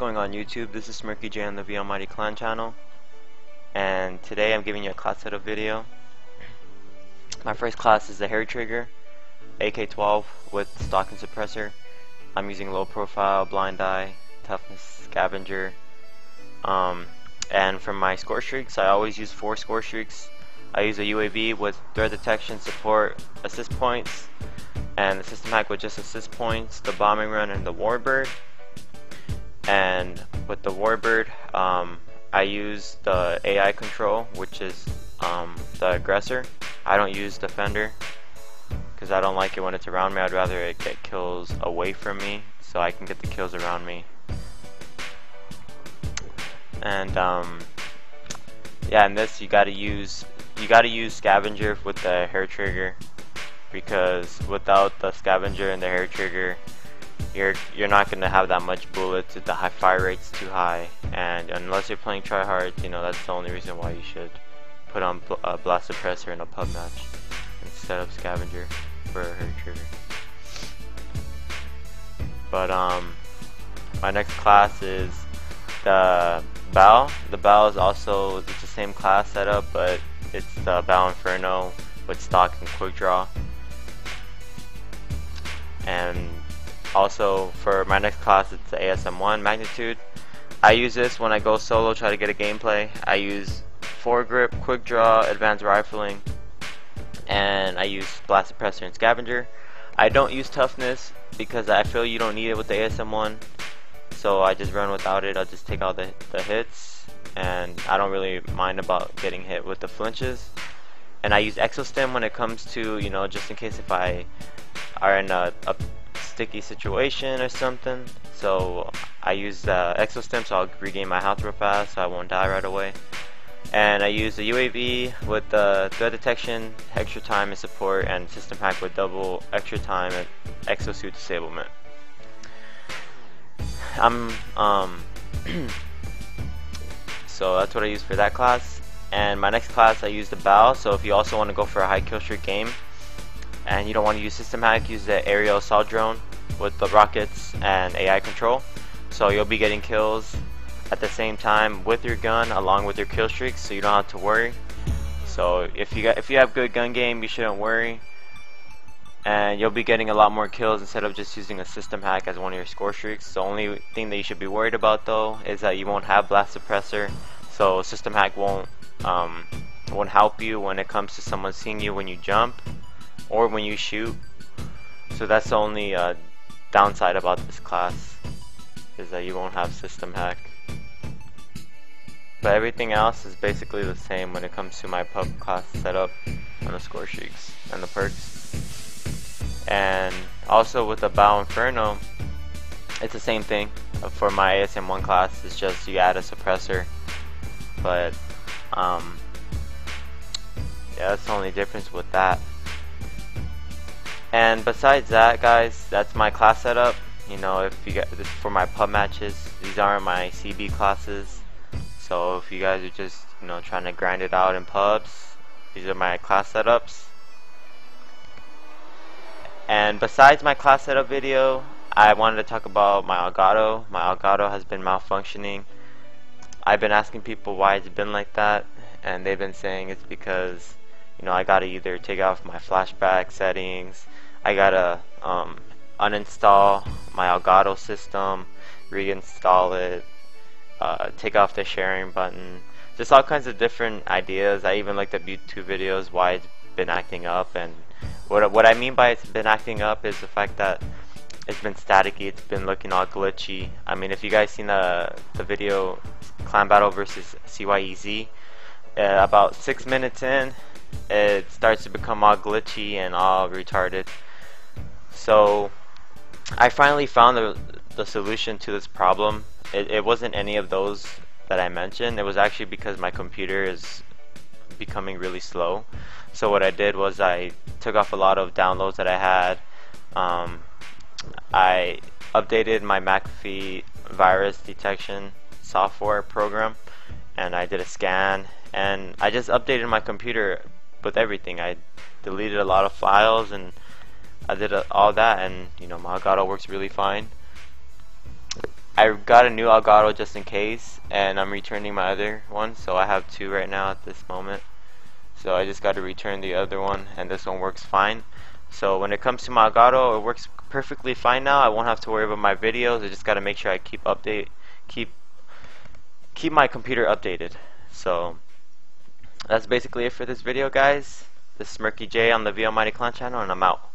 going on YouTube? This is smirky-J on the vAlmighty clan channel, and today I'm giving you a class setup video. My first class is the hair trigger AK-12 with stock and suppressor. I'm using low profile, blind eye, toughness, scavenger, and for my score streaks I always use 4 score streaks. I use a UAV with threat detection, support, assist points, and the system hack with just assist points, the bombing run, and the warbird. And with the warbird, I use the AI control, which is the aggressor. I don't use defender because I don't like it when it's around me. I'd rather it get kills away from me so I can get the kills around me. And yeah, in this you gotta use scavenger with the hair trigger, because without the scavenger and the hair trigger, you're not gonna have that much bullets. The high fire rate's too high, and unless you're playing tryhard, that's the only reason why you should put on a blast suppressor in a pub match instead of scavenger for a hair trigger. But my next class is the Bal. The Bal is also the same class setup, but it's the Bal Inferno with stock and quick draw. And also for my next class, it's the ASM1 magnitude. I use this when I go solo, try to get a gameplay. I use foregrip, quick draw, advanced rifling, and I use blast suppressor and scavenger. I don't use toughness because I feel you don't need it with the ASM1, so I just run without it. I'll just take all the hits, and I don't really mind about getting hit with the flinches. And I use exostim when it comes to, just in case if I are in a sticky situation or something. So I use exostim, so I'll regain my health real fast so I won't die right away. And I use the UAV with the threat detection, extra time and support, and system hack with double extra time and exosuit disablement. So that's what I use for that class. And my next class I use the Bal. So if you also want to go for a high kill streak game and you don't want to use system hack, use the aerial assault drone with the rockets and AI control. So you'll be getting kills at the same time with your gun along with your kill streaks, so you don't have to worry. So if you have good gun game, you shouldn't worry, and you'll be getting a lot more kills instead of just using a system hack as one of your score streaks. The only thing that you should be worried about though is that you won't have blast suppressor, so system hack won't help you when it comes to someone seeing you when you jump or when you shoot. So that's the only downside about this class, is that you won't have system hack. But everything else is basically the same when it comes to my pub class setup on the score streaks and the perks. And also with the Bal Inferno, it's the same thing. For my ASM1 class, it's just you add a suppressor. But yeah, that's the only difference with that. And besides that, guys, that's my class setup. If you get this for my pub matches, these aren't my CB classes. So if you guys are just trying to grind it out in pubs, these are my class setups. And besides my class setup video, I wanted to talk about my Elgato. My Elgato has been malfunctioning. I've been asking people why it's been like that, and they've been saying it's because I gotta either take off my flashback settings, I gotta uninstall my Elgato system, reinstall it, take off the sharing button, just all kinds of different ideas. I even looked at YouTube videos why it's been acting up, and what I mean by it's been acting up is the fact that it's been staticky, it's been looking all glitchy. I mean, if you guys seen the video Clan Battle versus CYEZ, about 6 minutes in, it starts to become all glitchy and all retarded. So I finally found the solution to this problem. It wasn't any of those that I mentioned. It was actually because my computer is becoming really slow. So what I did was I took off a lot of downloads that I had. I updated my McAfee virus detection software program, and I did a scan, and I just updated my computer with everything. I deleted a lot of files, and I did all that, and my Elgato works really fine. I got a new Elgato just in case, and I'm returning my other one, so I have two right now at this moment. So I just got to return the other one, and this one works fine. So when it comes to my Elgato, it works perfectly fine now. I won't have to worry about my videos. I just got to make sure I keep my computer updated. So that's basically it for this video, guys. This is smirky-J on the vAlmighty clan channel, and I'm out.